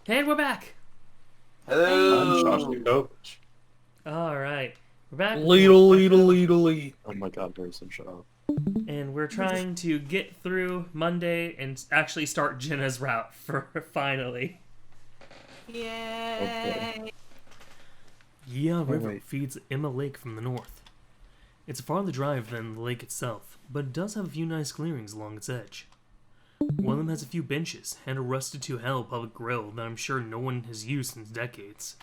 And we're back. I'm Hello. Josh the coach. All right, we're back. Lee. Oh my god, Harrison, shut up. And we're trying to get through Monday and actually start Jenna's route for finally. Yay. Yeah River wait. feeds Emma Lake from the north. It's a farther drive than the lake itself, but it does have a few nice clearings along its edge. One of them has a few benches and a rusted to hell public grill that I'm sure no one has used since decades.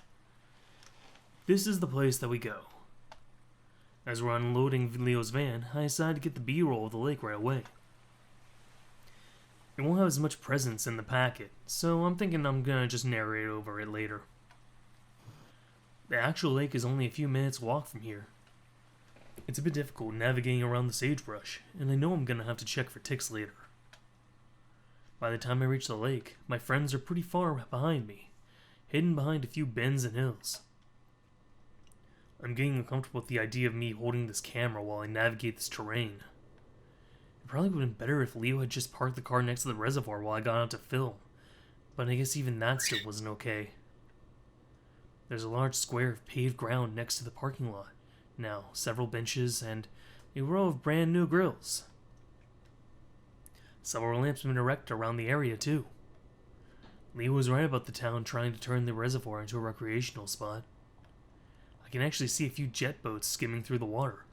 This is the place that we go. As we're unloading Leo's van, I decide to get the B-roll of the lake right away. It won't have as much presence in the packet, so I'm thinking I'm gonna just narrate over it later. The actual lake is only a few minutes walk from here. It's a bit difficult navigating around the sagebrush, and I know I'm gonna have to check for ticks later. By the time I reach the lake, my friends are pretty far behind me, hidden behind a few bends and hills. I'm getting uncomfortable with the idea of me holding this camera while I navigate this terrain. It probably would have been better if Leo had just parked the car next to the reservoir while I got out to film, but I guess even that still wasn't okay. There's a large square of paved ground next to the parking lot, now several benches and a row of brand new grills. Several lamps have been erected around the area too. Leo was right about the town trying to turn the reservoir into a recreational spot. I can actually see a few jet boats skimming through the water,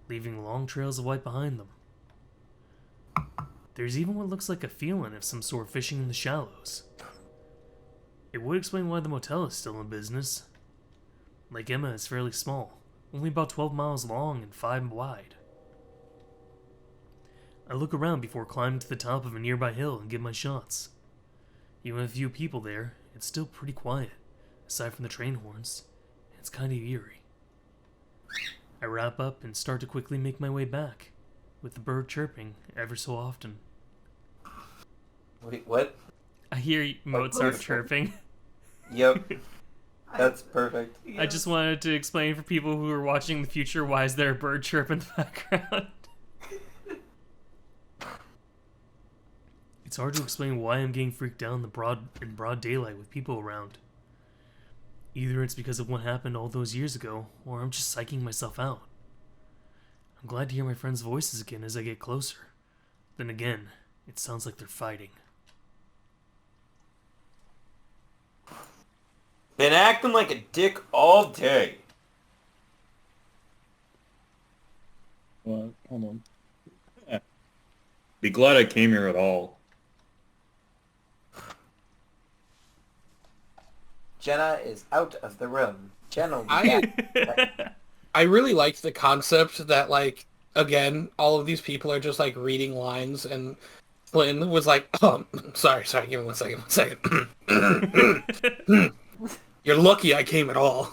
leaving long trails of white behind them. There's even what looks like a feeling of some sort fishing in the shallows. It would explain why the motel is still in business. Lake Emma is fairly small, only about 12 miles long and 5 wide. I look around before climbing to the top of a nearby hill and get my shots. Even with a few people there, it's still pretty quiet, aside from the train horns. It's kind of eerie. I wrap up and start to quickly make my way back, with the bird chirping ever so often. Wait, what? I hear Mozart chirping. Yep. That's perfect. I just wanted to explain for people who are watching in the future why is there a bird chirp in the background. It's hard to explain why I'm getting freaked out in broad daylight with people around. Either it's because of what happened all those years ago, or I'm just psyching myself out. I'm glad to hear my friends' voices again as I get closer. Then again, it sounds like they're fighting. Been acting like a dick all day. Hold on. Yeah. Be glad I came here at all. Jenna is out of the room. Jenna will be back. I really liked the concept that, like, again, all of these people are just, like, reading lines, and Flynn was like, sorry, give me one second. You're lucky I came at all.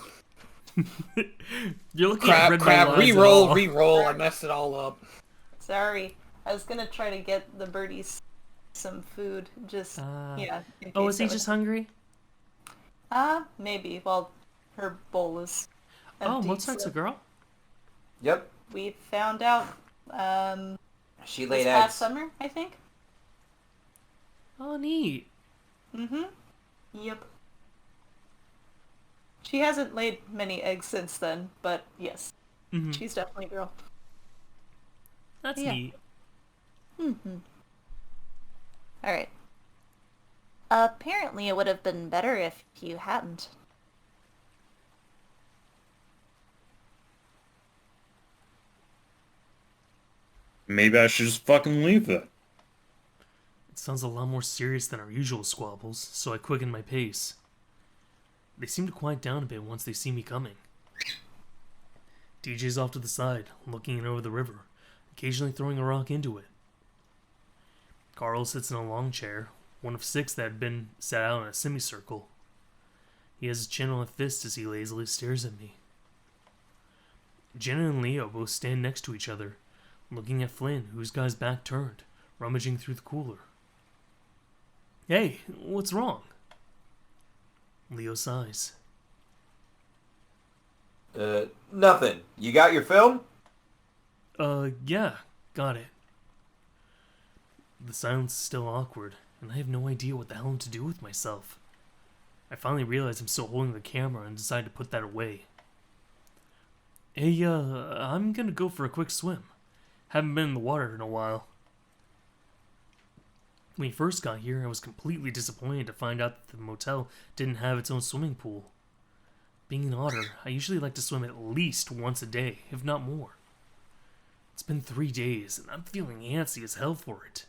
You're looking at Crap, re-roll, I messed it all up. Sorry. I was gonna try to get the birdies some food, just, yeah. Oh, is he just hungry? Maybe. Well, her bowl is empty. Oh, Mozart's a girl? Yep. We found out, She this laid past eggs. summer, I think. Oh, neat. Mm-hmm. Yep. She hasn't laid many eggs since then, but yes. Mm-hmm. She's definitely a girl. That's Yeah. neat. Mm-hmm. Alright. Apparently it would have been better if you hadn't. Maybe I should just fucking leave then. It sounds a lot more serious than our usual squabbles, so I quicken my pace. They seem to quiet down a bit once they see me coming. DJ's off to the side, looking in over the river, occasionally throwing a rock into it. Carl sits in a long chair, one of 6 that had been set out in a semicircle. He has his chin on a fist as he lazily stares at me. Jenna and Leo both stand next to each other, looking at Flynn, who's got his back turned, rummaging through the cooler. Hey, what's wrong? Leo sighs. Nothing. You got your film? Yeah, got it. The silence is still awkward, and I have no idea what the hell to do with myself. I finally realized I'm still holding the camera and decided to put that away. Hey, I'm gonna go for a quick swim. Haven't been in the water in a while. When we first got here, I was completely disappointed to find out that the motel didn't have its own swimming pool. Being an otter, I usually like to swim at least once a day, if not more. It's been 3 days, and I'm feeling antsy as hell for it.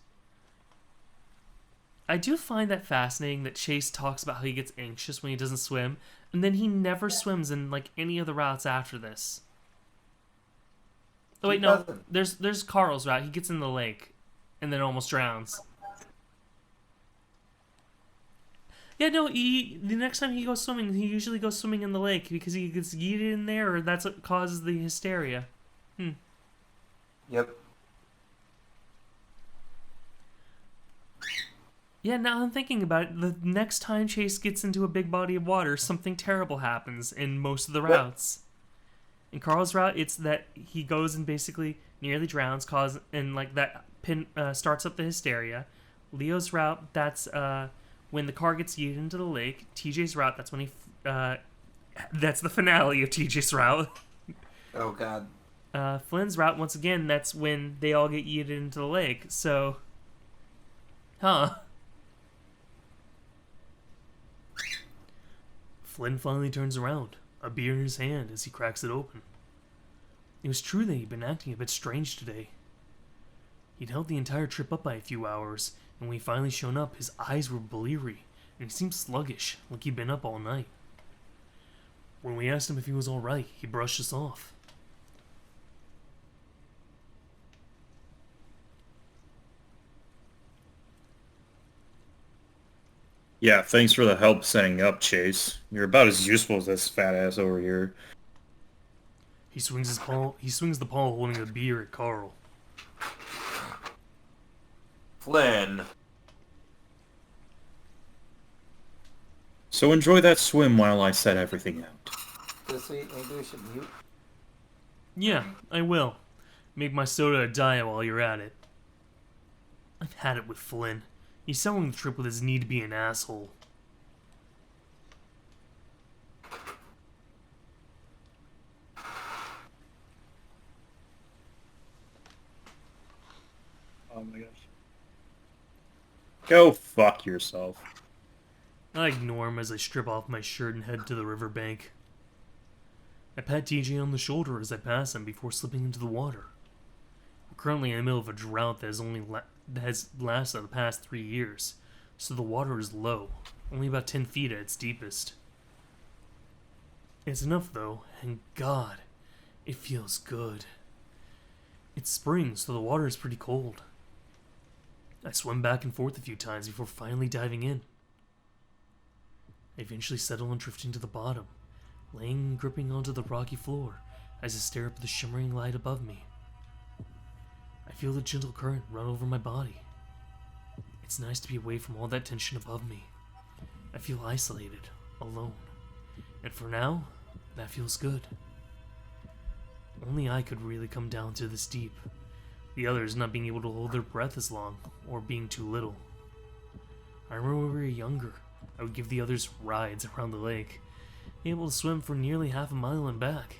I do find that fascinating that Chase talks about how he gets anxious when he doesn't swim, and then he never swims in, like, any of the routes after this. Oh wait, no, there's Carl's route. He gets in the lake, and then almost drowns. Yeah, no, the next time he goes swimming, he usually goes swimming in the lake because he gets yeeted in there, or that's what causes the hysteria. Yep. Yeah, now I'm thinking about it, the next time Chase gets into a big body of water, something terrible happens in most of the routes. In Carl's route, it's that he goes and basically nearly drowns, and like that starts up the hysteria. Leo's route, that's when the car gets yeeted into the lake. TJ's route, that's when he that's the finale of TJ's route. Oh god. Flynn's route, once again, that's when they all get yeeted into the lake. So, Flynn finally turns around, a beer in his hand as he cracks it open. It was true that he'd been acting a bit strange today. He'd held the entire trip up by a few hours, and when he finally shown up, his eyes were bleary, and he seemed sluggish, like he'd been up all night. When we asked him if he was alright, he brushed us off. Yeah, thanks for the help setting up, Chase. You're about as useful as this fat ass over here. He swings the paw holding a beer at Carl. Flynn. So enjoy that swim while I set everything out. So sweet, maybe we should mute. Yeah, I will. Make my soda a diet while you're at it. I've had it with Flynn. He's selling the trip with his need to be an asshole. Oh my gosh. Go fuck yourself. I ignore him as I strip off my shirt and head to the riverbank. I pat TJ on the shoulder as I pass him before slipping into the water. We're currently in the middle of a drought that has lasted the past 3 years, so the water is low, only about 10 feet at its deepest. It's enough though, and God, it feels good. It's spring, so the water is pretty cold. I swim back and forth a few times before finally diving in. I eventually settle on drifting to the bottom, laying and gripping onto the rocky floor as I stare up at the shimmering light above me. I feel the gentle current run over my body. It's nice to be away from all that tension above me. I feel isolated, alone, and for now, that feels good. Only I could really come down to this deep, the others not being able to hold their breath as long, or being too little. I remember when we were younger, I would give the others rides around the lake, able to swim for nearly half a mile and back.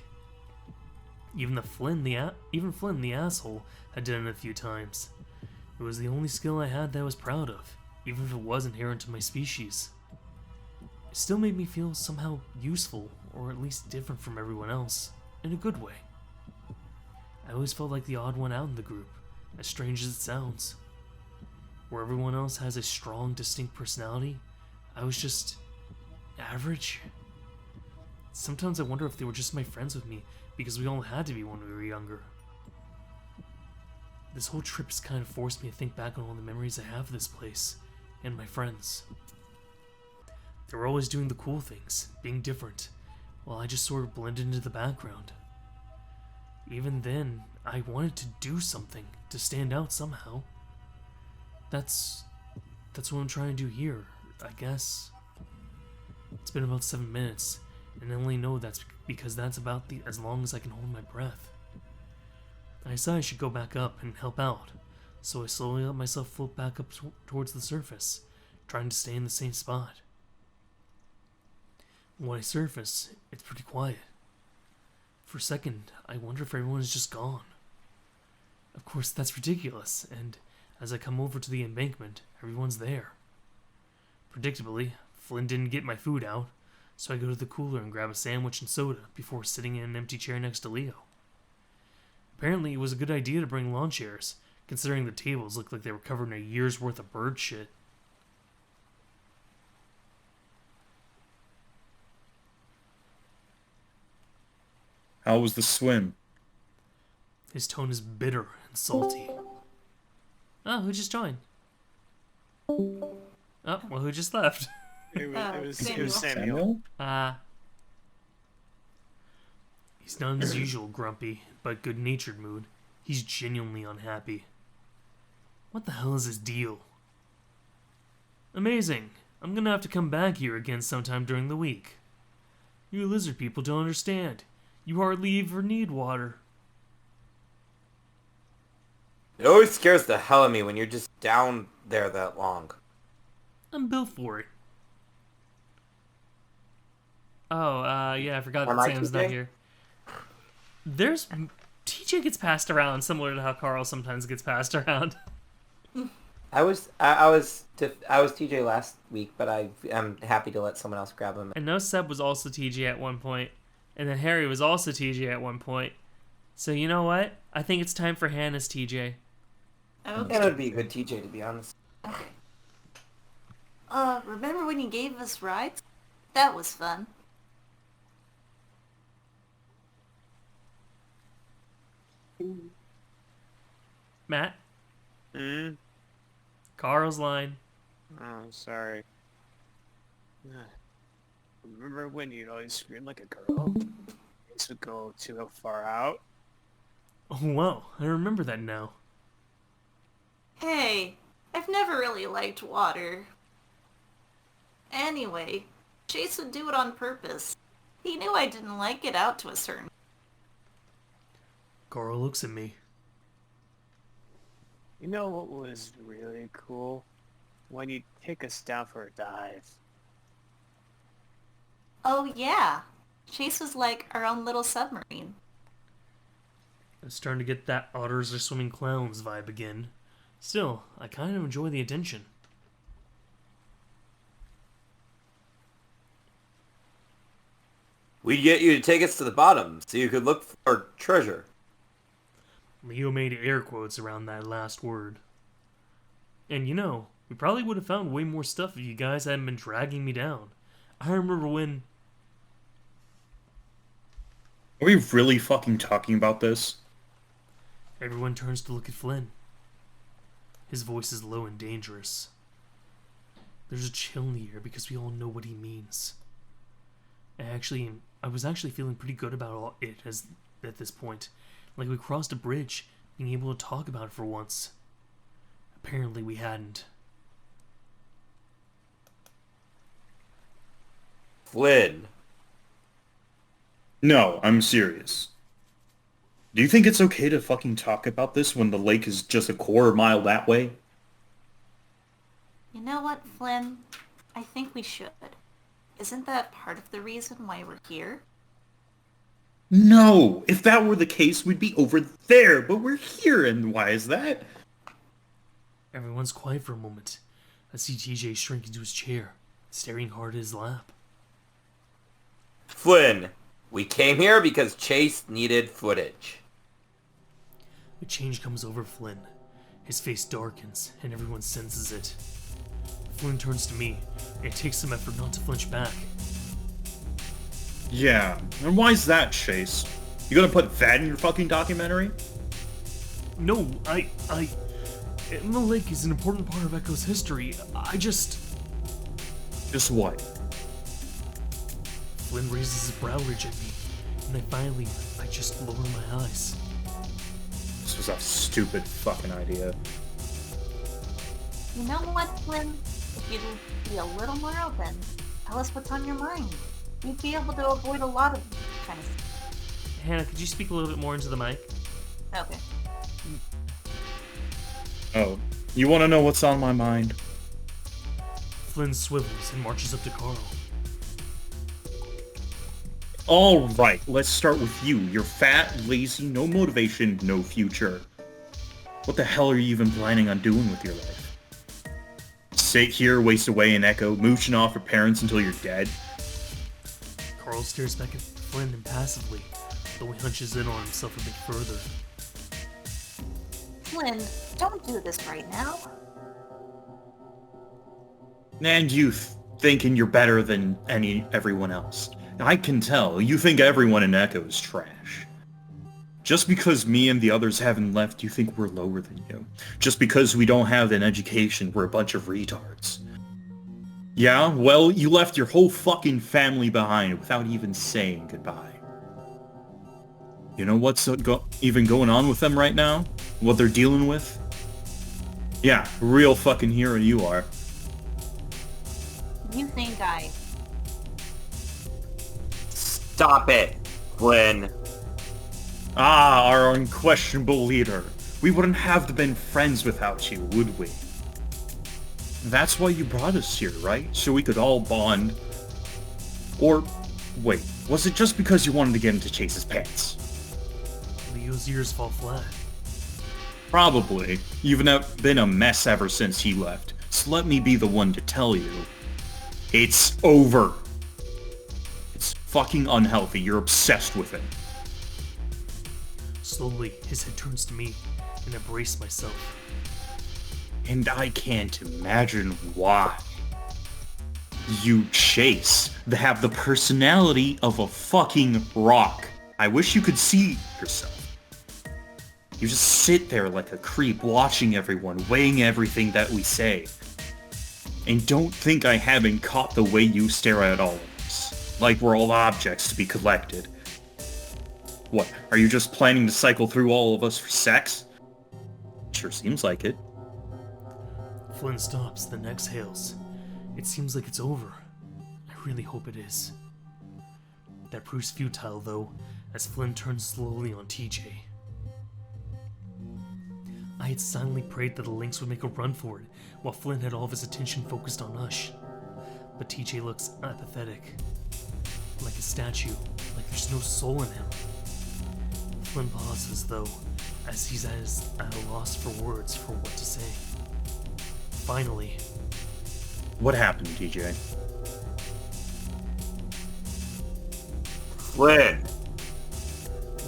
Even Flynn, the asshole, had done it a few times. It was the only skill I had that I was proud of, even if it was inherent to my species. It still made me feel somehow useful, or at least different from everyone else, in a good way. I always felt like the odd one out in the group, as strange as it sounds. Where everyone else has a strong, distinct personality, I was just average. Sometimes I wonder if they were just my friends with me, because we all had to be when we were younger. This whole trip has kind of forced me to think back on all the memories I have of this place, and my friends. They were always doing the cool things, being different, while I just sort of blended into the background. Even then, I wanted to do something, to stand out somehow. That's what I'm trying to do here, I guess. It's been about 7 minutes, and I only know that's because that's about as long as I can hold my breath. I decided I should go back up and help out, so I slowly let myself float back up towards the surface, trying to stay in the same spot. When I surface, it's pretty quiet. For a second, I wonder if everyone is just gone. Of course, that's ridiculous, and as I come over to the embankment, everyone's there. Predictably, Flynn didn't get my food out, so I go to the cooler and grab a sandwich and soda before sitting in an empty chair next to Leo. Apparently, it was a good idea to bring lawn chairs, considering the tables looked like they were covered in a year's worth of bird shit. How was the swim? His tone is bitter and salty. Oh, who just joined? Oh, well, who just left? It was Samuel. Samuel. He's not in his usual grumpy, but good-natured mood. He's genuinely unhappy. What the hell is his deal? Amazing. I'm gonna have to come back here again sometime during the week. You lizard people don't understand. You hardly ever need water. It always scares the hell out of me when you're just down there that long. I'm built for it. Oh, yeah, I forgot Am that I Sam's TJ? not here. There's... TJ gets passed around similar to how Carl sometimes gets passed around. I was TJ last week, but I'm happy to let someone else grab him. I know Seb was also TJ at one point, and then Harry was also TJ at one point. So you know what? I think it's time for Hannah's TJ. Okay. That would be a good TJ, to be honest. Okay. Remember when you gave us rides? That was fun. Matt? Hmm? Carl's line. Oh, sorry. Remember when you'd always scream like a girl? This would go too far out. Oh, wow. I remember that now. Hey, I've never really liked water. Anyway, Chase would do it on purpose. He knew I didn't like it out to a certain... Carl looks at me. You know what was really cool? When you take us down for a dive. Oh yeah, Chase was like our own little submarine. I'm starting to get that otters are swimming clowns vibe again. Still, I kind of enjoy the attention. We'd get you to take us to the bottom so you could look for treasure. Leo made air quotes around that last word. And you know, we probably would have found way more stuff if you guys hadn't been dragging me down. I remember when... Are we really fucking talking about this? Everyone turns to look at Flynn. His voice is low and dangerous. There's a chill in the air because we all know what he means. I was actually feeling pretty good about it at this point. Like we crossed a bridge, being able to talk about it for once. Apparently we hadn't. Flynn. No, I'm serious. Do you think it's okay to fucking talk about this when the lake is just a quarter mile that way? You know what, Flynn? I think we should. Isn't that part of the reason why we're here? No! If that were the case, we'd be over there, but we're here, and why is that? Everyone's quiet for a moment. I see TJ shrink into his chair, staring hard at his lap. Flynn, we came here because Chase needed footage. A change comes over Flynn. His face darkens, and everyone senses it. Flynn turns to me, and it takes some effort not to flinch back. Yeah, and why's that, Chase? You gonna put that in your fucking documentary? No, the lake is an important part of Echo's history. Just what? Flynn raises his brow ridge at me, and I just lower my eyes. This was a stupid fucking idea. You know what, Flynn? If you'd be a little more open, tell us what's on your mind. We'd be able to avoid a lot of kind of stuff. Hannah, could you speak a little bit more into the mic? Okay. Oh, you wanna know what's on my mind? Flynn swivels and marches up to Carl. Alright, let's start with you. You're fat, lazy, no motivation, no future. What the hell are you even planning on doing with your life? Sit here, waste away in Echo, mooching off your parents until you're dead? Carl stares back at Flynn impassively, though he hunches in on himself a bit further. Flynn, don't do this right now. And you thinking you're better than everyone else. I can tell, you think everyone in Echo is trash. Just because me and the others haven't left, you think we're lower than you. Just because we don't have an education, we're a bunch of retards. Yeah, well, you left your whole fucking family behind without even saying goodbye. You know what's even going on with them right now? What they're dealing with? Yeah, real fucking hero you are. You think I... Stop it, Flynn. Ah, our unquestionable leader. We wouldn't have been friends without you, would we? That's why you brought us here, right? So we could all bond. Or, wait, was it just because you wanted to get into Chase's pants? Leo's ears fall flat. Probably. You've been a mess ever since he left. So let me be the one to tell you. It's over. It's fucking unhealthy. You're obsessed with it. Slowly, his head turns to me, and I brace myself. And I can't imagine why. You Chase, have the personality of a fucking rock. I wish you could see yourself. You just sit there like a creep, watching everyone, weighing everything that we say. And don't think I haven't caught the way you stare at all of us. Like we're all objects to be collected. What, are you just planning to cycle through all of us for sex? Sure seems like it. Flynn stops, then exhales. It seems like it's over. I really hope it is. That proves futile, though, as Flynn turns slowly on TJ. I had silently prayed that the Lynx would make a run for it, while Flynn had all of his attention focused on Ush. But TJ looks apathetic. Like a statue, like there's no soul in him. Flynn pauses, though, as he's at a loss for words for what to say. Finally. What happened, TJ? Flynn.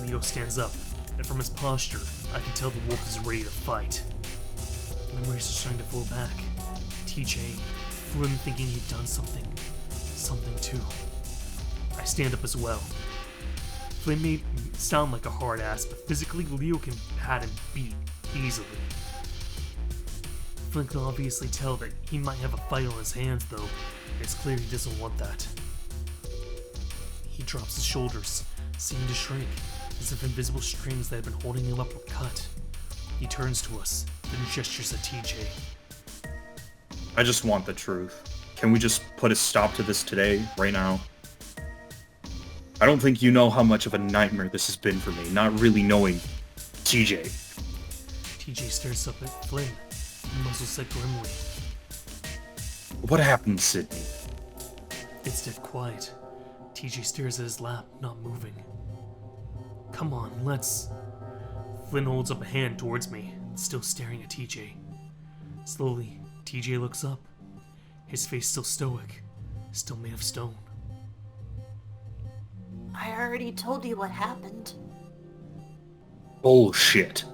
Leo stands up, and from his posture, I can tell the wolf is ready to fight. Memories are starting to flow back. TJ, Flynn thinking he'd done something too. I stand up as well. Flynn may sound like a hard ass, but physically Leo can pat him beat easily. Flynn can obviously tell that he might have a fight on his hands, though. It's clear he doesn't want that. He drops his shoulders, seeming to shrink, as if invisible strings that had been holding him up were cut. He turns to us, then gestures at TJ. I just want the truth. Can we just put a stop to this today, right now? I don't think you know how much of a nightmare this has been for me, not really knowing TJ. TJ stares up at Flynn, and muzzles it grimly. What happened, Sydney? It's dead quiet. TJ stares at his lap, not moving. Come on, let's... Flynn holds up a hand towards me, still staring at TJ. Slowly, TJ looks up. His face still stoic, still made of stone. I already told you what happened. Bullshit.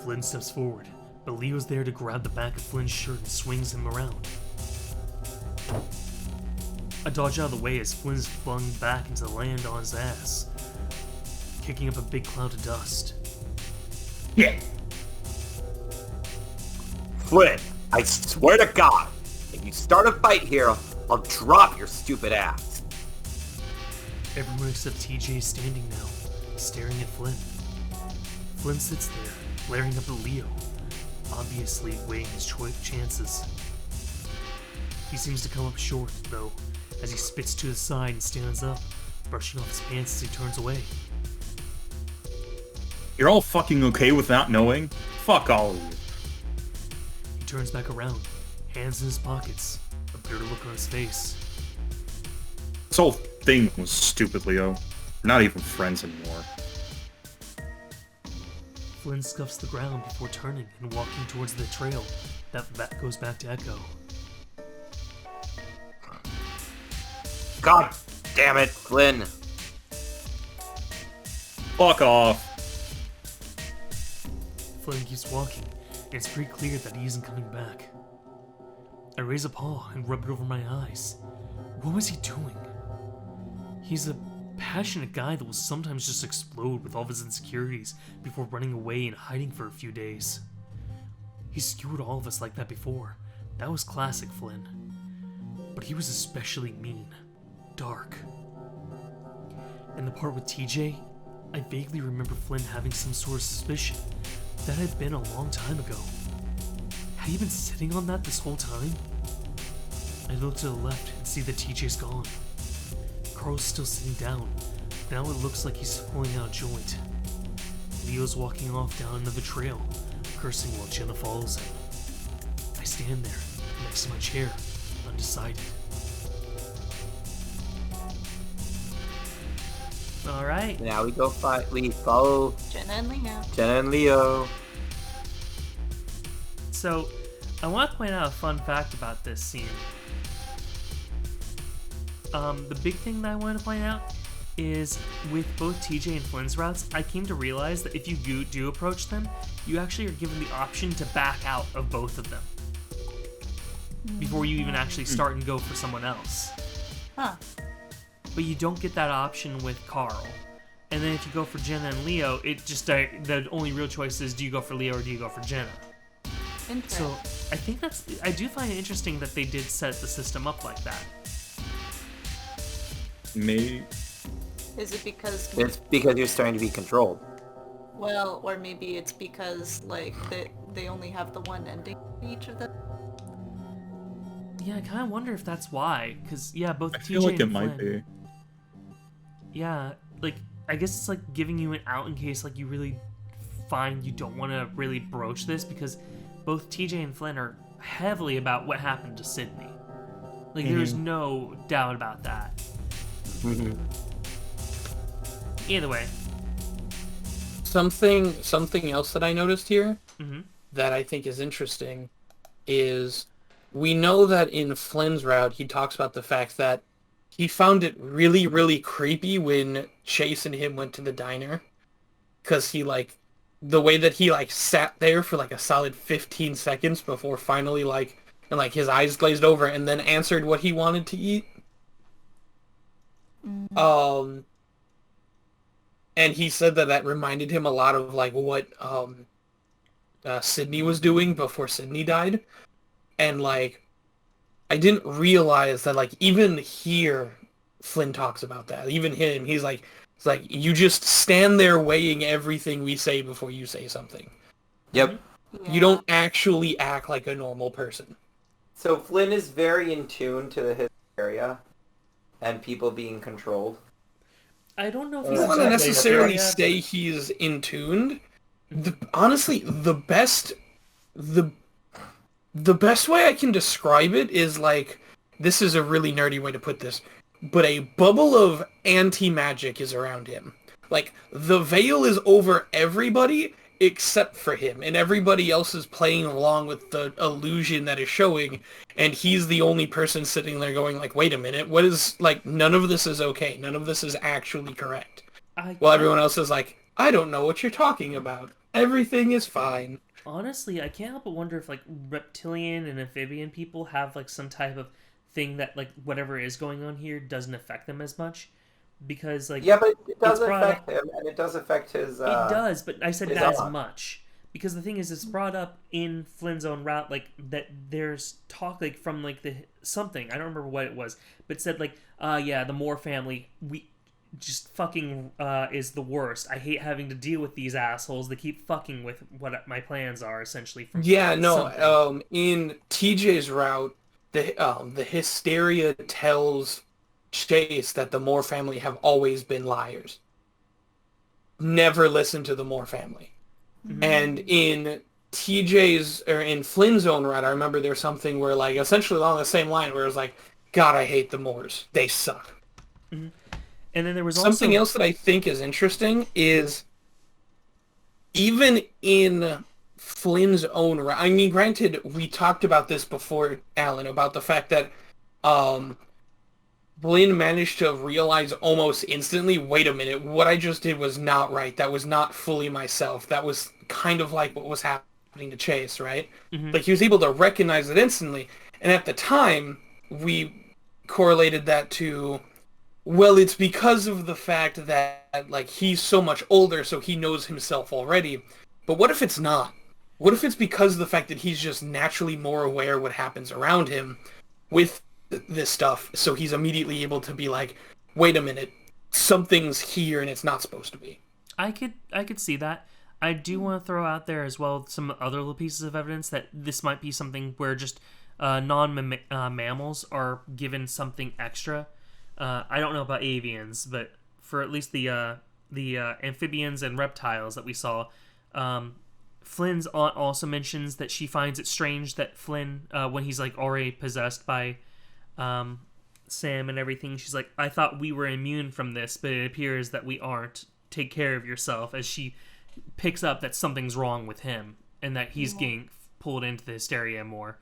Flynn steps forward, but Leo's there to grab the back of Flynn's shirt and swings him around. I dodge out of the way as Flynn's flung back into the land on his ass, kicking up a big cloud of dust. Yeah. Flynn, I swear to God, if you start a fight here, I'll drop your stupid ass. Everyone except TJ is standing now, staring at Flynn. Flynn sits there, glaring up at Leo, obviously weighing his chances. He seems to come up short, though, as he spits to his side and stands up, brushing off his pants as he turns away. You're all fucking okay with not knowing? Fuck all of you. He turns back around, hands in his pockets, a bitter look on his face. So, thing was stupid, Leo. We're not even friends anymore. Flynn scuffs the ground before turning and walking towards the trail that goes back to Echo. God damn it, Flynn. Fuck off. Flynn keeps walking, and it's pretty clear that he isn't coming back. I raise a paw and rub it over my eyes. What was he doing? He's a passionate guy that will sometimes just explode with all of his insecurities before running away and hiding for a few days. He skewered all of us like that before. That was classic Flynn. But he was especially mean. Dark. And the part with TJ, I vaguely remember Flynn having some sort of suspicion. That had been a long time ago. Had he been sitting on that this whole time? I look to the left and see that TJ's gone. Carl's still sitting down. Now it looks like he's pulling out a joint. Leo's walking off down another trail, cursing while Jenna follows him. I stand there, next to my chair, undecided. Alright. Now we go we follow Jenna and Leo. Jenna and Leo. So, I want to point out a fun fact about this scene. The big thing that I want to point out is with both TJ and Flynn's routes, I came to realize that if you do approach them, you actually are given the option to back out of both of them before you even actually start and go for someone else. Huh. But you don't get that option with Carl. And then if you go for Jenna and Leo, it just the only real choice is, do you go for Leo or do you go for Jenna? Interesting. So I think I do find it interesting that they did set the system up like that. Maybe. Is it because... It's because you're starting to be controlled. Well, or maybe it's because, like, they only have the one ending for each of them. Yeah, I kind of wonder if that's why. Because, yeah, both I TJ feel like and it might Flynn, be. Yeah, like, I guess it's like giving you an out in case, like, you really find you don't want to really broach this, because both TJ and Flynn are heavily about what happened to Sydney. Like, there's no doubt about that. Either way. Something else that I noticed here Mm-hmm. that I think is interesting is we know that in Flynn's route he talks about the fact that he found it really, really creepy when Chase and him went to the diner, because he, like, the way that he, like, sat there for like a solid 15 seconds before finally, like, and like his eyes glazed over and then answered what he wanted to eat. And he said that reminded him a lot of, like, what Sydney was doing before Sydney died. And, like, I didn't realize that, like, even here, Flynn talks about that. Even him, he's like, it's like, you just stand there weighing everything we say before you say something. Yep. Yeah. You don't actually act like a normal person. So Flynn is very in tune to his area and people being controlled. I don't know if I he's don't want to exactly necessarily there yet. say he's in tuned. Honestly, the best way I can describe it is, like, this is a really nerdy way to put this, but a bubble of anti-magic is around him. Like, the veil is over everybody except for him, and everybody else is playing along with the illusion that is showing, and he's the only person sitting there going, like, wait a minute, what is, like, none of this is okay, none of this is actually correct. While everyone else is like, I don't know what you're talking about. Everything is fine. Honestly, I can't help but wonder if, like, reptilian and amphibian people have, like, some type of thing that, like, whatever is going on here doesn't affect them as much. Because, like... Yeah, but it does it's brought affect up- him, and it does affect his... It does, but I said his not as arm. much. Because the thing is, it's brought up in Flynn's own route, like, that there's talk, like, from, like, the... something, I don't remember what it was, but it said, like, yeah, the Moore family, we... just fucking is the worst. I hate having to deal with these assholes. They keep fucking with what my plans are, essentially. From Yeah, no, something. in TJ's route, the hysteria tells Chase that the Moore family have always been liars. Never listen to the Moore family. And in in Flynn's own route, I remember there's something where, like, essentially along the same line where it was like, God, I hate the Moors. They suck. And then there was Something also... else that I think is interesting is even in Flynn's own right. I mean, granted, we talked about this before, Alan, about the fact that Flynn managed to realize almost instantly, wait a minute, what I just did was not right. That was not fully myself. That was kind of like what was happening to Chase, right? Like, he was able to recognize it instantly. And at the time, we correlated that to, well, it's because of the fact that, like, he's so much older, so he knows himself already. But what if it's not? What if it's because of the fact that he's just naturally more aware of what happens around him with this stuff, so he's immediately able to be like, wait a minute, something's here and it's not supposed to be. I could see that. I do want to throw out there as well some other little pieces of evidence that this might be something where just non-mammals are given something extra. I don't know about avians, but for at least the amphibians and reptiles that we saw, Flynn's aunt also mentions that she finds it strange that Flynn, when he's like already possessed by Sam and everything, she's like, I thought we were immune from this, but it appears that we aren't. Take care of yourself, as she picks up that something's wrong with him and that he's getting pulled into the hysteria more.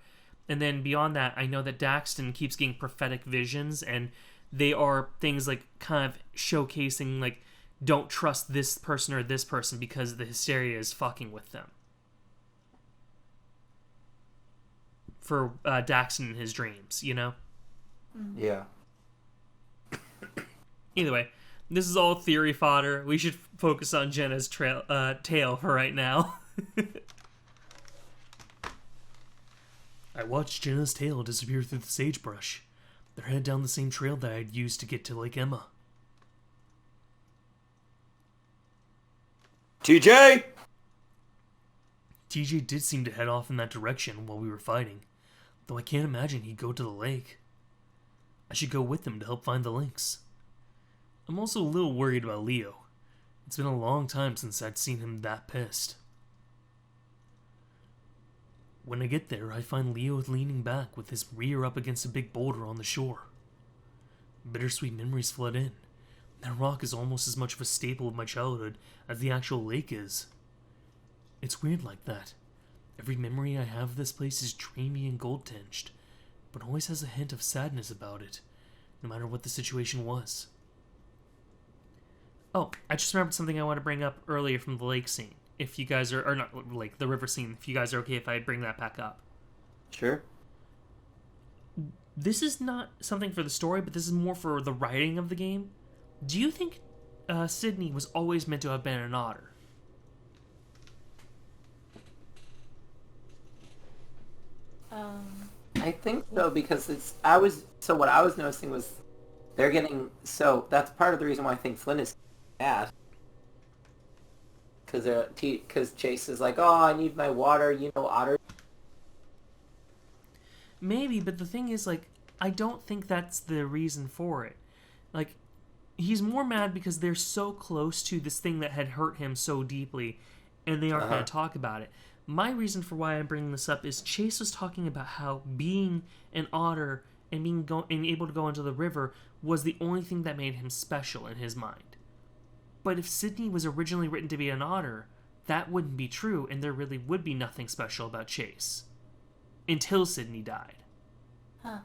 And then beyond that, I know that Daxton keeps getting prophetic visions, and they are things like kind of showcasing like, don't trust this person or this person because the hysteria is fucking with them. For Daxton in his dreams, you know? Yeah. Either way, this is all theory fodder. We should focus on Jenna's tale for right now. I watched Jenna's tail disappear through the sagebrush. They're headed down the same trail that I'd used to get to Lake Emma. TJ! TJ did seem to head off in that direction while we were fighting, though I can't imagine he'd go to the lake. I should go with him to help find the lynx. I'm also a little worried about Leo. It's been a long time since I'd seen him that pissed. When I get there, I find Leo leaning back with his rear up against a big boulder on the shore. Bittersweet memories flood in. That rock is almost as much of a staple of my childhood as the actual lake is. It's weird like that. Every memory I have of this place is dreamy and gold-tinged, but always has a hint of sadness about it, no matter what the situation was. Oh, I just remembered something I want to bring up earlier from the lake scene. If you guys are, or not lake, the river scene, if you guys are okay if I bring that back up. Sure. This is not something for the story, but this is more for the writing of the game. Do you think Sydney was always meant to have been an otter? I think so, because what I was noticing was they're getting, so that's part of the reason why I think Flynn is bad. Because Chase is like, oh, I need my water, otter. Maybe, but the thing is, like, I don't think that's the reason for it. Like, he's more mad because they're so close to this thing that had hurt him so deeply, and they aren't going to talk about it. My reason for why I'm bringing this up is Chase was talking about how being an otter and being able to go into the river was the only thing that made him special in his mind. But if Sydney was originally written to be an otter, that wouldn't be true, and there really would be nothing special about Chase. Until Sydney died. Huh.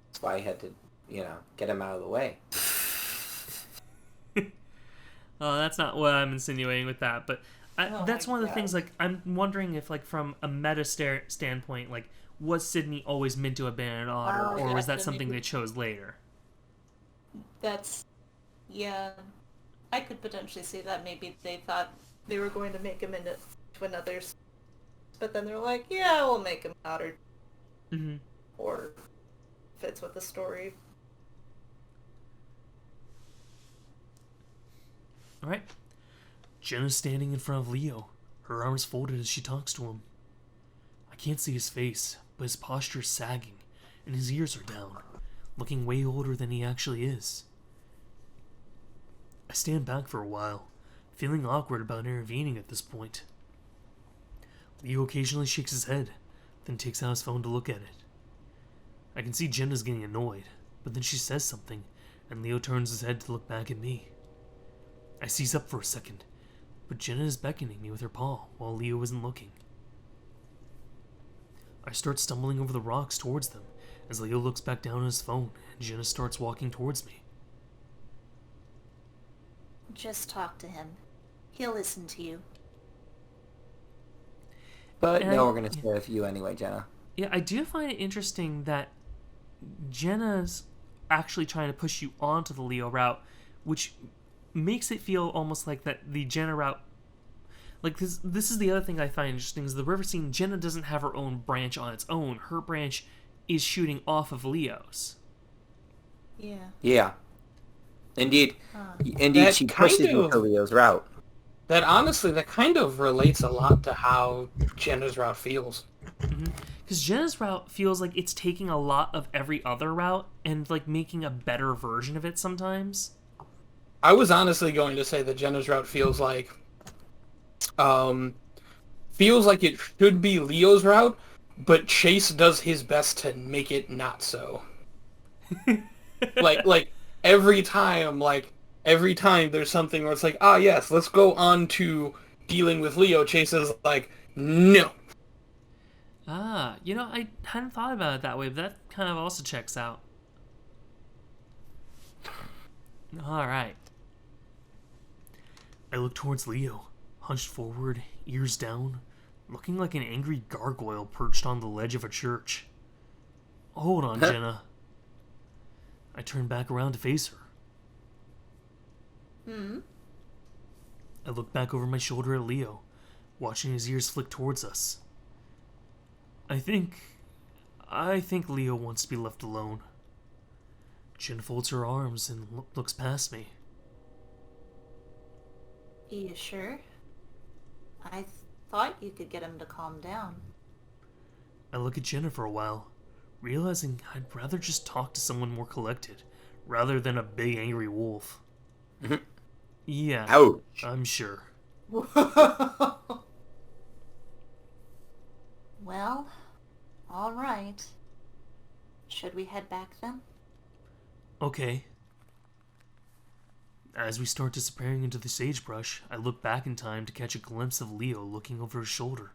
That's why I had to, get him out of the way. That's not what I'm insinuating with that, but that's one of the things, like, I'm wondering if, like, from a meta standpoint, like, was Sydney always meant to have been an otter, or was that something they chose later? Yeah, I could potentially see that. Maybe they thought they were going to make him into another, but then they're like, yeah, we'll make him an otter. Mm-hmm. Or fits with the story. Alright. Jenna's standing in front of Leo, her arms folded as she talks to him. I can't see his face, but his posture is sagging, and his ears are down, looking way older than he actually is. I stand back for a while, feeling awkward about intervening at this point. Leo occasionally shakes his head, then takes out his phone to look at it. I can see Jenna's getting annoyed, But then she says something, and Leo turns his head to look back at me. I seize up for a second, but Jenna is beckoning me with her paw while Leo isn't looking. I start stumbling over the rocks towards them as Leo looks back down at his phone and Jenna starts walking towards me. Just talk to him. He'll listen to you. But And no, we're gonna stay with you anyway, Jenna. Yeah, I do find it interesting that Jenna's actually trying to push you onto the Leo route, which makes it feel almost like that the Jenna route. Like, this is the other thing I find interesting, is the river scene, Jenna doesn't have her own branch on its own. Her branch is shooting off of Leo's. Yeah. Yeah. Indeed. Indeed, That she kind pushes you of- to Leo's route. That honestly, that kind of relates a lot to how Jenna's route feels. Because Jenna's route feels like it's taking a lot of every other route and, like, making a better version of it sometimes. I was honestly going to say that Jenna's route feels like it should be Leo's route, but Chase does his best to make it not so. like every time there's something where it's like, ah yes, let's go on to dealing with Leo, Chase is like, no. Ah, I hadn't thought about it that way, but that kind of also checks out. Alright. I look towards Leo, hunched forward, ears down, looking like an angry gargoyle perched on the ledge of a church. Hold on, Jenna. I turn back around to face her. I look back over my shoulder at Leo, watching his ears flick towards us. I think Leo wants to be left alone. Jenna folds her arms and looks past me. You sure? I thought you could get him to calm down. I look at Jenna for a while, realizing I'd rather just talk to someone more collected, rather than a big angry wolf. Yeah, Ouch. I'm sure. Well, all right. Should we head back then? Okay. As we start disappearing into the sagebrush, I look back in time to catch a glimpse of Leo looking over his shoulder.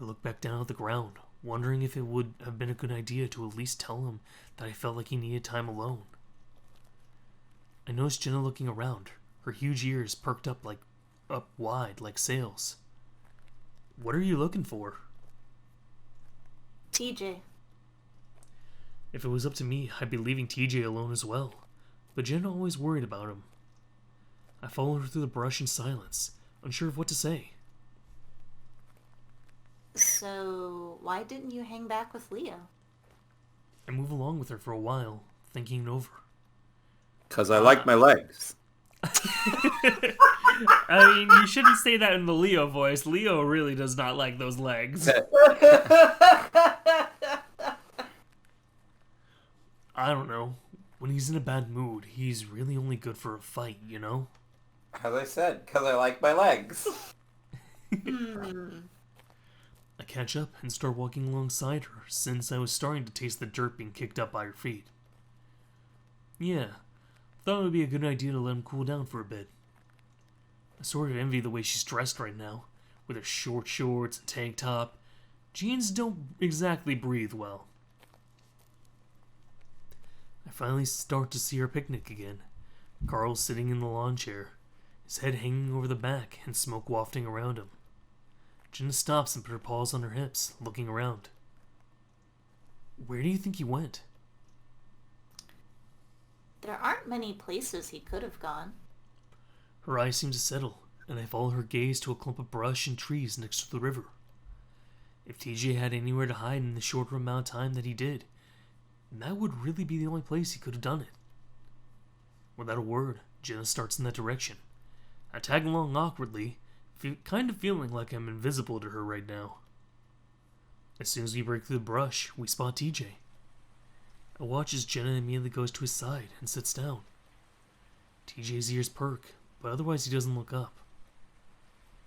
I look back down at the ground, wondering if it would have been a good idea to at least tell him that I felt like he needed time alone. I noticed Jenna looking around, her huge ears perked up wide like sails. What are you looking for? TJ. If it was up to me, I'd be leaving TJ alone as well, but Jenna always worried about him. I followed her through the brush in silence, unsure of what to say. So, why didn't you hang back with Leo? I move along with her for a while, thinking it over. 'Cause I like my legs. I mean, you shouldn't say that in the Leo voice. Leo really does not like those legs. I don't know. When he's in a bad mood, he's really only good for a fight, you know? As I said, 'cause I like my legs. I catch up and start walking alongside her, since I was starting to taste the dirt being kicked up by her feet. Yeah, thought it would be a good idea to let him cool down for a bit. I sort of envy the way she's dressed right now, with her short shorts and tank top. Jeans don't exactly breathe well. I finally start to see her picnic again. Carl's sitting in the lawn chair, his head hanging over the back and smoke wafting around him. Jenna stops and put her paws on her hips, looking around. Where do you think he went? There aren't many places he could have gone. Her eyes seem to settle, and I follow her gaze to a clump of brush and trees next to the river. If TJ had anywhere to hide in the short amount of time that he did, that would really be the only place he could have done it. Without a word, Jenna starts in that direction. I tag along awkwardly, kind of feeling like I'm invisible to her right now. As soon as we break through the brush, we spot TJ. I watch as Jenna immediately goes to his side and sits down. TJ's ears perk, but otherwise he doesn't look up.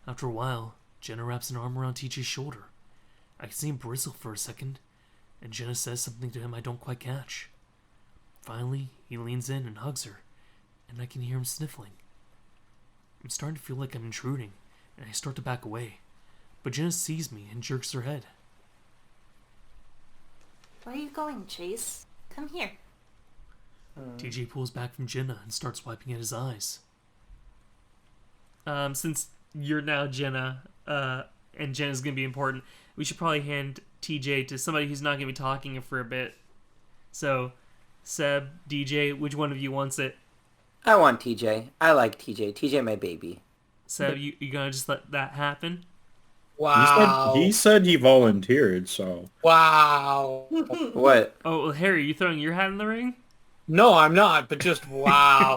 After a while, Jenna wraps an arm around TJ's shoulder. I can see him bristle for a second, and Jenna says something to him I don't quite catch. Finally, he leans in and hugs her, and I can hear him sniffling. I'm starting to feel like I'm intruding, and I start to back away. But Jenna sees me and jerks her head. Where are you going, Chase? Come here. TJ pulls back from Jenna and starts wiping at his eyes. Since you're now Jenna, and Jenna's gonna be important, we should probably hand TJ to somebody who's not gonna be talking for a bit. So, Seb, DJ, which one of you wants it? I want TJ. I like TJ. TJ my baby. Seb, you gonna just let that happen? Wow. He said he volunteered, so... Wow. What? Oh, well, Harry, you throwing your hat in the ring? No, I'm not, but just wow.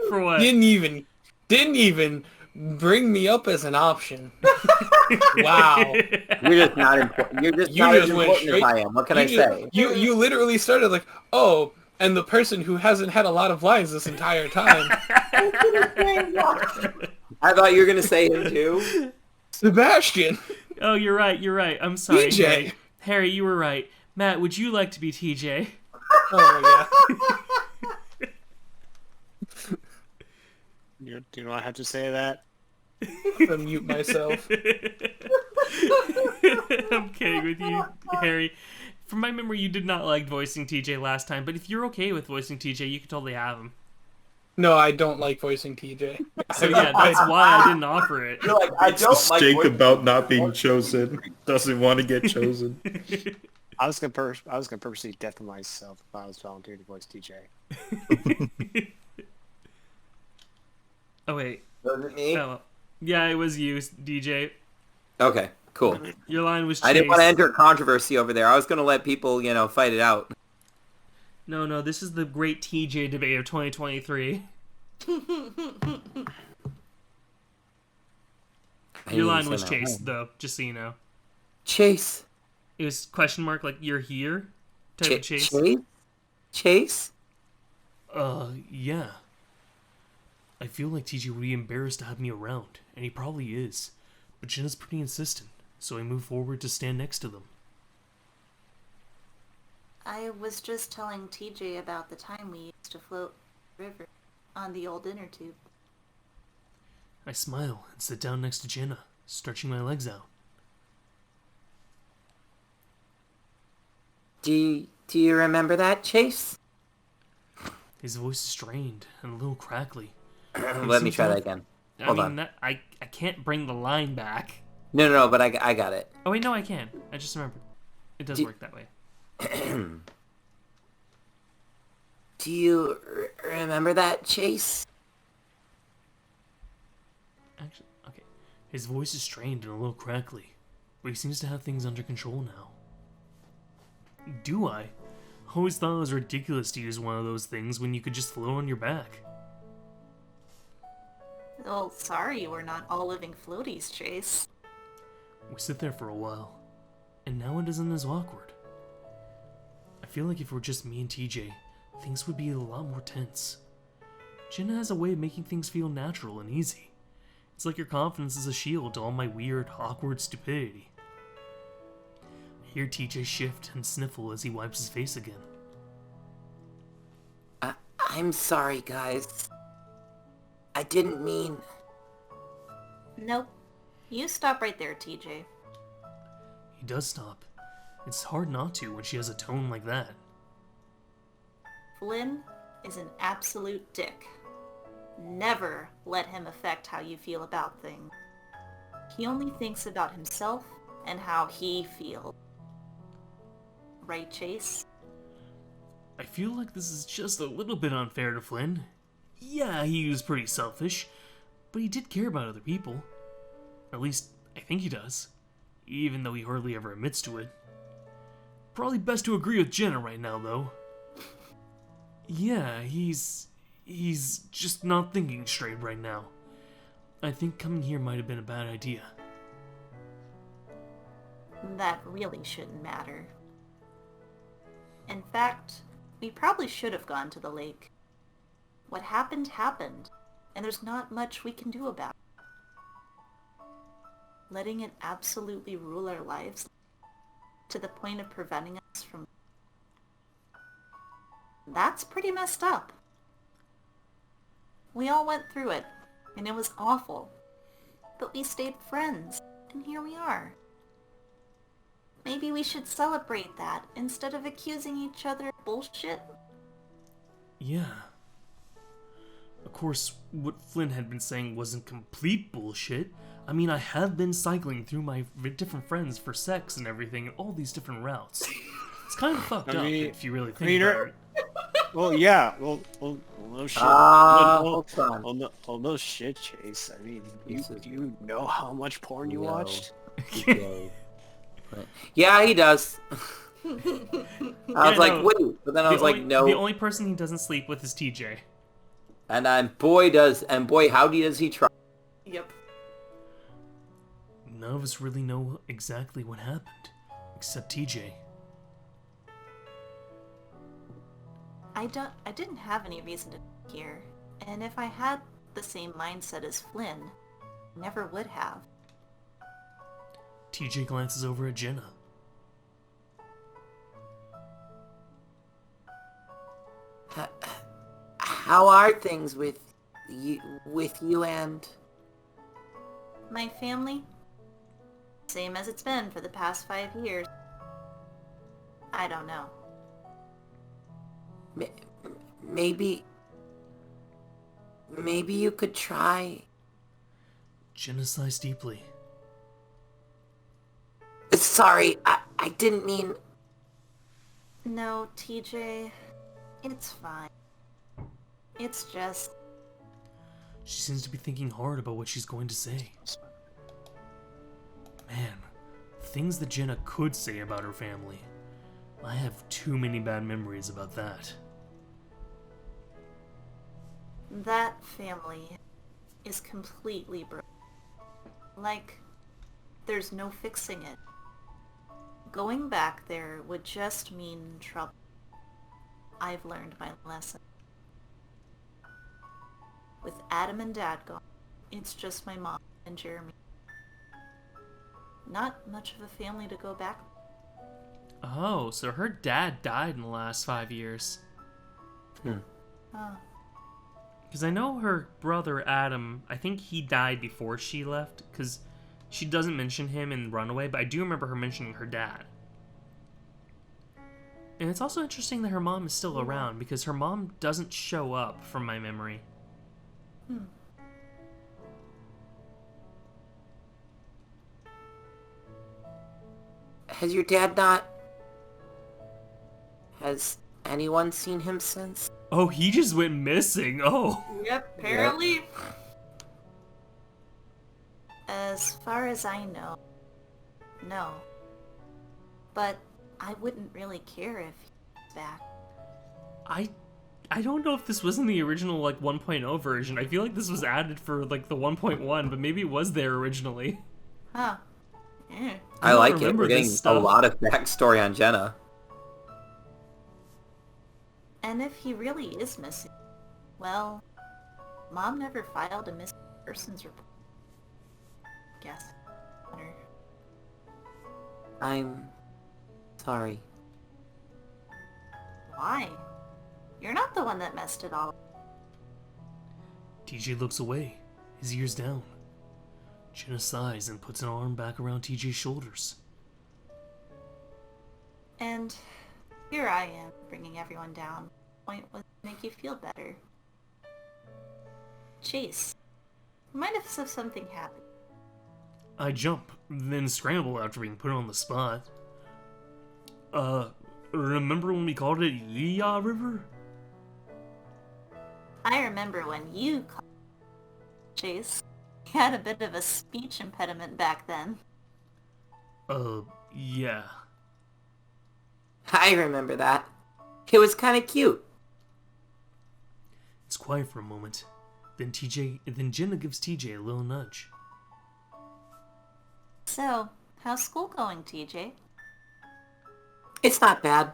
For what? Didn't even bring me up as an option. Wow. You're just not important. You're just not as went important as I am. What can I say? You literally started like, oh, and the person who hasn't had a lot of lines this entire time. I thought you were gonna say him too. Sebastian. Oh, you're right. I'm sorry. TJ. Harry, you were right. Matt, would you like to be TJ? Oh my god. You do not have to say that. Unmute myself. I'm kidding with you, Harry. From my memory, you did not like voicing TJ last time, but if you're okay with voicing TJ, you can totally have him. No, I don't like voicing TJ. So yeah, that's why I didn't offer it. You're like, I It's the don't like stink voicing- about not being chosen. Doesn't want to get chosen. I was gonna purposely deafen myself if I was volunteering to voice TJ. Oh wait. Was it me? Oh, yeah, it was you, DJ. Okay, cool. Your line was I didn't Chase. want to enter controversy over there. I was gonna let people, fight it out. No, this is the great TJ debate of 2023. Your line was Chase, though, just so you know. Chase. It was question mark, like, you're here? Type of Chase. Chase? Chase? Yeah. I feel like TJ would be embarrassed to have me around, and he probably is. But Jenna's pretty insistent, so I move forward to stand next to them. I was just telling TJ about the time we used to float the river on the old inner tube. I smile and sit down next to Jenna, stretching my legs out. Do you remember that, Chase? His voice is strained and a little crackly. Let me try that again. Hold on. I can't bring the line back. No, but I got it. Oh wait, no, I can. I just remembered. It does work that way. Do you remember that, Chase? Actually, okay. His voice is strained and a little crackly, but he seems to have things under control now. Do I? Always thought it was ridiculous to use one of those things when you could just float on your back. Well, sorry we're not all living floaties, Chase. We sit there for a while, and now it isn't as awkward. I feel like if it were just me and TJ, things would be a lot more tense. Jenna has a way of making things feel natural and easy. It's like your confidence is a shield to all my weird, awkward stupidity. I hear TJ shift and sniffle as he wipes his face again. I'm sorry, guys. I didn't mean... Nope. You stop right there, TJ. He does stop. It's hard not to when she has a tone like that. Flynn is an absolute dick. Never let him affect how you feel about things. He only thinks about himself and how he feels. Right, Chase? I feel like this is just a little bit unfair to Flynn. Yeah, he was pretty selfish, but he did care about other people. At least, I think he does. Even though he hardly ever admits to it. Probably best to agree with Jenna right now, though. Yeah, he's just not thinking straight right now. I think coming here might have been a bad idea. That really shouldn't matter. In fact, we probably should have gone to the lake. What happened, happened, and there's not much we can do about it. Letting it absolutely rule our lives to the point of preventing us from... That's pretty messed up. We all went through it, and it was awful. But we stayed friends, and here we are. Maybe we should celebrate that instead of accusing each other of bullshit. Yeah. Of course, what Flynn had been saying wasn't complete bullshit. I mean, I have been cycling through my different friends for sex and everything in all these different routes. It's kind of fucked up if you really think about it. Well, yeah. Well, no shit. hold on. Well, no shit, Chase. I mean, you know how much porn you No. watched? Okay. Yeah, he does. I was like, wait, but then I was like, no. The only person he doesn't sleep with is TJ. And boy, howdy does he try. Yep. None of us really know exactly what happened, except TJ. I didn't have any reason to be here, and if I had the same mindset as Flynn, I never would have. TJ glances over at Jenna. How are things with you and... My family? Same as it's been for the past 5 years. I don't know. Maybe you could try... Jenna sighs deeply. Sorry, I didn't mean... No, TJ, it's fine. It's just... She seems to be thinking hard about what she's going to say. Man, things that Jenna could say about her family. I have too many bad memories about that. That family is completely broken. Like, there's no fixing it. Going back there would just mean trouble. I've learned my lesson. With Adam and Dad gone, it's just my mom and Jeremy. Not much of a family to go back. Oh, so her dad died in the last 5 years. Huh. Because I know her brother Adam, I think he died before she left, because she doesn't mention him in Runaway, but I do remember her mentioning her dad. And it's also interesting that her mom is still around, because her mom doesn't show up from my memory. Has your dad not... Has anyone seen him since? Oh, he just went missing. Oh. Yep, apparently. As far as I know, no. But I wouldn't really care if he's back. I don't know if this was in the original, 1.0 version. I feel like this was added for, the 1.1, but maybe it was there originally. Huh. Yeah. I don't like it. remember We're getting this a stuff. lot of backstory on Jenna. And if he really is missing, well, Mom never filed a missing persons report. Guess. I'm... sorry. Why? You're not the one that messed it all. TJ looks away, his ears down. Jenna sighs and puts an arm back around TJ's shoulders. And here I am, bringing everyone down. Point was to make you feel better. Chase, remind us if something happened. I jump, then scramble after being put on the spot. Remember when we called it Yee-Yaw River? I remember when you called Chase. You had a bit of a speech impediment back then. Yeah. I remember that. It was kind of cute. It's quiet for a moment. Then Jenna gives TJ a little nudge. So, how's school going, TJ? It's not bad.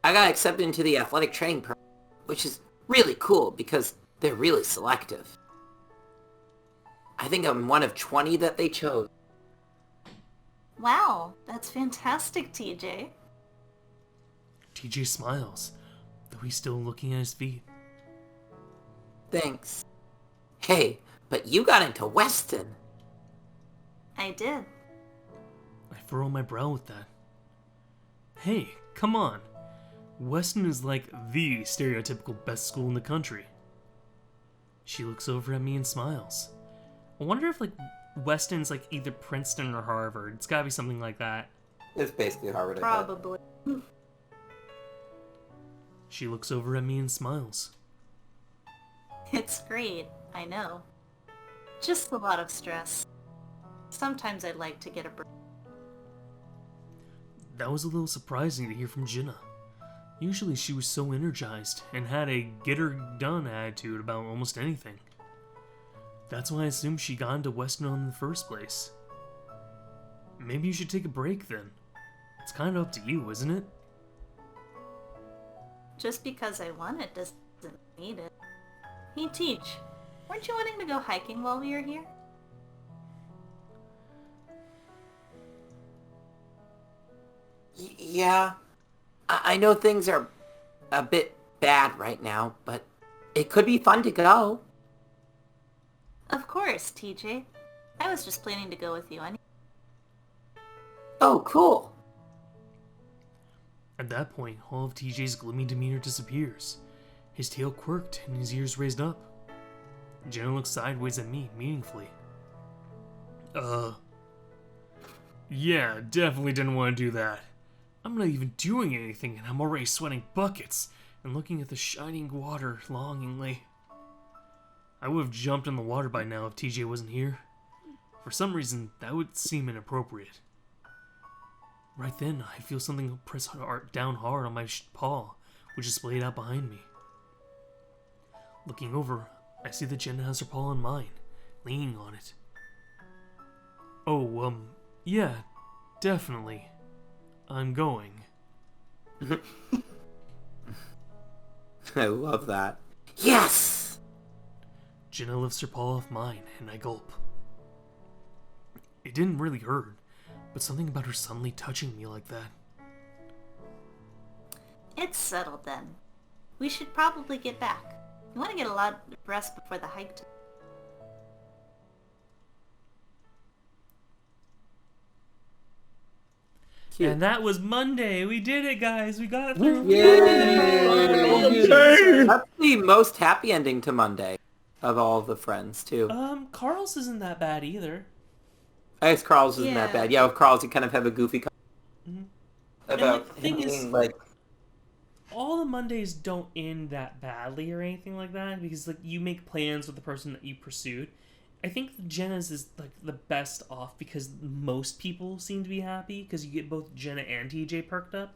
I got accepted into the athletic training program, which is really cool because they're really selective. I think I'm one of 20 that they chose. Wow, that's fantastic, TJ. TJ smiles. though he's still looking at his feet. Thanks. Hey, but you got into Weston. I did. I furrow my brow with that. Hey, come on. Weston is like the stereotypical best school in the country. She looks over at me and smiles. I wonder if, like, Weston's, like, either Princeton or Harvard. It's gotta be something like that. It's basically Harvard. I bet. Probably. She looks over at me and smiles. It's great, I know. Just a lot of stress. Sometimes I'd like to get a break. That was a little surprising to hear from Jenna. Usually she was so energized and had a get-her-done attitude about almost anything. That's why I assumed she got into Weston in the first place. Maybe you should take a break then. It's kind of up to you, isn't it? Just because I want it doesn't need it. Hey, Teach, weren't you wanting to go hiking while we were here? Yeah. I know things are a bit bad right now, but it could be fun to go. Of course, TJ. I was just planning to go with you anyway. Oh, cool. At that point, all of TJ's gloomy demeanor disappears. His tail quirked and his ears raised up. Jenna looks sideways at me, meaningfully. Yeah, definitely didn't want to do that. I'm not even doing anything and I'm already sweating buckets and looking at the shining water longingly. I would have jumped in the water by now if TJ wasn't here. For some reason, that would seem inappropriate. Right then, I feel something press down hard on my paw, which is splayed out behind me. Looking over, I see that Jenna has her paw on mine, leaning on it. Oh, yeah, definitely. I'm going. I love that. Yes! Jenna lifts her paw off mine, and I gulp. It didn't really hurt, but something about her suddenly touching me like that. It's settled then. We should probably get back. You want to get a lot of rest before the hike. And that was Monday. We did it, guys. We got through. Yay! That's the most happy ending to Monday of all the friends, too. Carl's isn't that bad either. I guess Carl's isn't that bad. Yeah, with Carl's, you kind of have a goofy about the thing is, being, like... all the Mondays don't end that badly or anything like that because, like, you make plans with the person that you pursued. I think Jenna's is, like, the best off because most people seem to be happy because you get both Jenna and TJ perked up.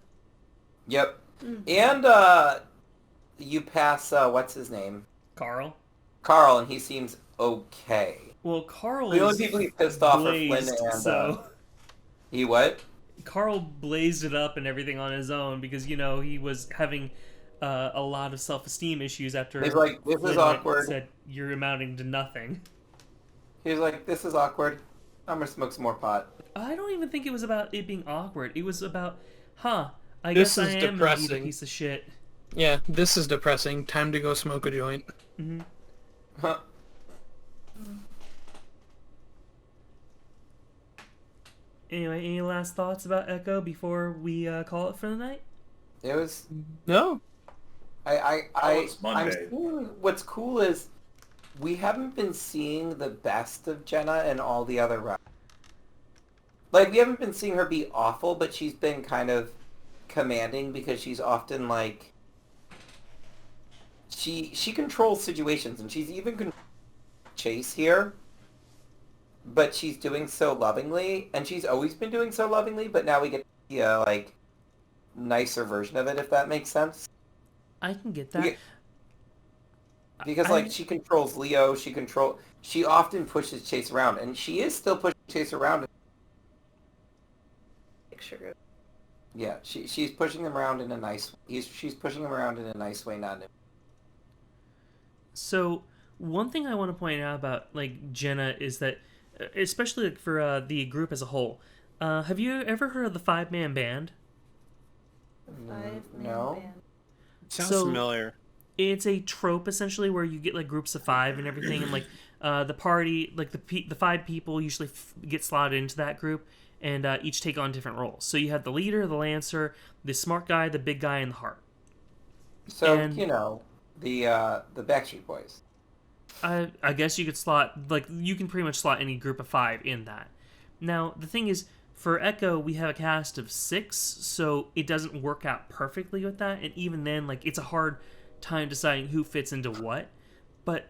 Yep. And, you pass, what's his name? Carl, and he seems okay. Well, Carl The only people he pissed off are Flynn blazed, and, so... He what? Carl blazed it up and everything on his own because, you know, he was having a lot of self-esteem issues after He's like, this is awkward. Said, you're amounting to nothing. He was like, this is awkward. I'm gonna smoke some more pot. I don't even think it was about it being awkward. It was about, I This guess I is am gonna be a depressing. piece of shit. Yeah, this is depressing. Time to go smoke a joint. Mm-hmm. Huh. Anyway, any last thoughts about Echo before we call it for the night? It was... No. was Monday. What's cool is we haven't been seeing the best of Jenna and all the other rounds. Like, we haven't been seeing her be awful, but she's been kind of commanding because she's often, like... She controls situations, and she's even controlled Chase here. But she's doing so lovingly, and she's always been doing so lovingly, but now we get the, like, nicer version of it, if that makes sense. I can get that. Because, like, she controls Leo, she often pushes Chase around, and she is still pushing Chase around. Picture. Yeah, she's pushing him around in a nice... She's pushing him around in a nice way, not in a... So, one thing I want to point out about, like, Jenna is that, especially for the group as a whole, have you ever heard of the 5-man band? Five-man No. band. Sounds So- familiar. It's a trope essentially where you get like groups of 5 and everything, and like the party, like the 5 people usually get slotted into that group, and each take on different roles. So you have the leader, the lancer, the smart guy, the big guy, and the heart. So, And- the Backstreet Boys. I guess you could slot, like, you can pretty much slot any group of 5 in that. Now, the thing is, for Echo, we have a cast of 6, so it doesn't work out perfectly with that, and even then, like, it's a hard time deciding who fits into what. But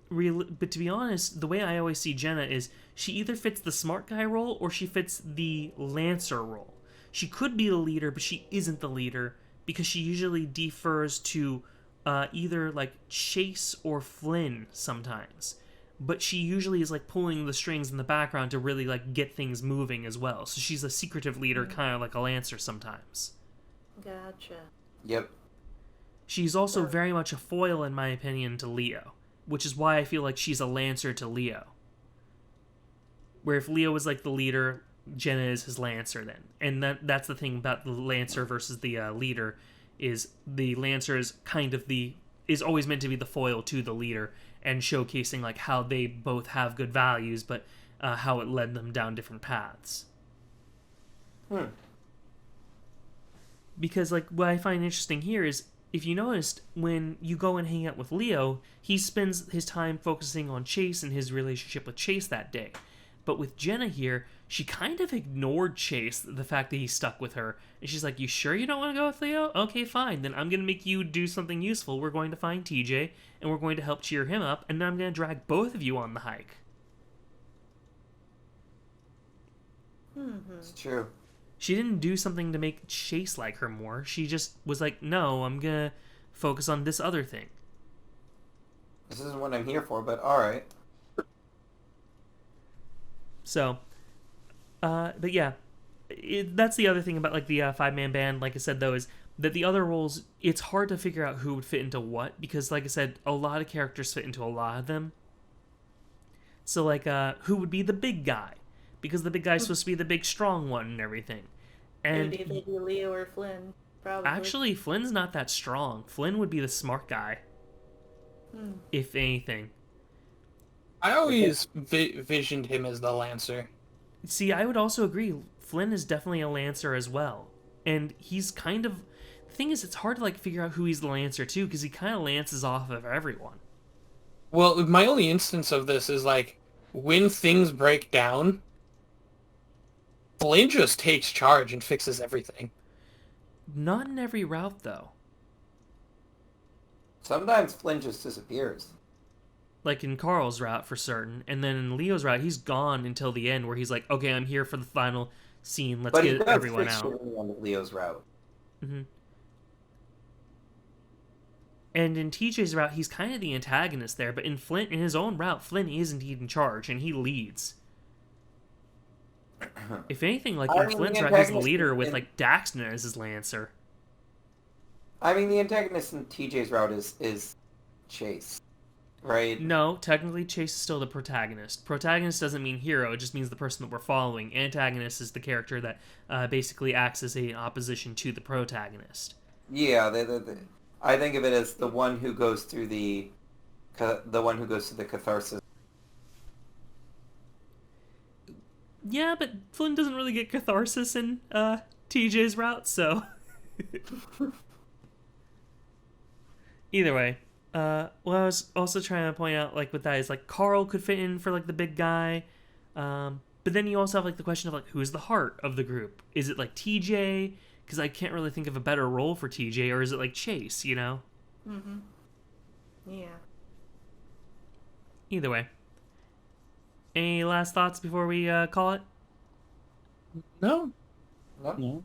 to be honest, the way I always see Jenna is she either fits the smart guy role or she fits the lancer role. She could be the leader, but she isn't the leader because she usually defers to either like Chase or Flynn sometimes, but she usually is like pulling the strings in the background to really like get things moving as well. So she's a secretive leader, kind of like a lancer sometimes. Gotcha. Yep. She's also very much a foil, in my opinion, to Leo, which is why I feel like she's a lancer to Leo. Where if Leo was like the leader, Jenna is his lancer then, and that's the thing about the lancer versus the leader. Is the lancer is kind of is always meant to be the foil to the leader and showcasing like how they both have good values, but how it led them down different paths. Because like what I find interesting here is if you noticed when you go and hang out with Leo, he spends his time focusing on Chase and his relationship with Chase that day. But with Jenna here, she kind of ignored Chase, the fact that he stuck with her. And she's like, you sure you don't want to go with Leo? Okay, fine. Then I'm going to make you do something useful. We're going to find TJ, and we're going to help cheer him up, and then I'm going to drag both of you on the hike. It's true. She didn't do something to make Chase like her more. She just was like, no, I'm going to focus on this other thing. This isn't what I'm here for, but alright. So, but yeah, that's the other thing about like the 5-man band. Like I said, though, is that the other roles, it's hard to figure out who would fit into what because, like I said, a lot of characters fit into a lot of them. So, like, who would be the big guy? Because the big guy's supposed to be the big strong one and everything. And Maybe they do Leo or Flynn. Probably. actually, Flynn's not that strong. Flynn would be the smart guy, if anything. I always visioned him as the Lancer. See, I would also agree. Flynn is definitely a Lancer as well. And he's kind of... The thing is, it's hard to, like, figure out who he's the Lancer to, because he kind of lances off of everyone. Well, my only instance of this is, like, when things break down, Flynn just takes charge and fixes everything. Not in every route, though. Sometimes Flynn just disappears. Like in Carl's route, for certain. And then in Leo's route, he's gone until the end, where he's like, okay, I'm here for the final scene. Let's But he get does everyone fix out. Shirley on Leo's route. And in TJ's route, he's kind of the antagonist there, but in his own route, Flynn is indeed in charge, and he leads. If anything, like I in mean, Flynn's the route, he's the antagonist leader with in- like Daxton as his lancer. I mean, the antagonist in TJ's route is Chase, right? No, technically Chase is still the protagonist. Protagonist doesn't mean hero, it just means the person that we're following. Antagonist is the character that basically acts as an opposition to the protagonist. Yeah, I think of it as the one who goes through the catharsis. Yeah, but Flynn doesn't really get catharsis in TJ's route, so... Either way, what I was also trying to point out, like, with that is, like, Carl could fit in for, like, the big guy, but then you also have, like, the question of, like, who's the heart of the group? Is it, like, TJ? Because I can't really think of a better role for TJ, or is it, like, Chase, you know? Yeah. Either way. Any last thoughts before we call it? No. No? No.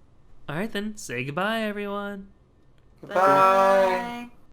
Alright then, say goodbye, everyone. Goodbye. Bye.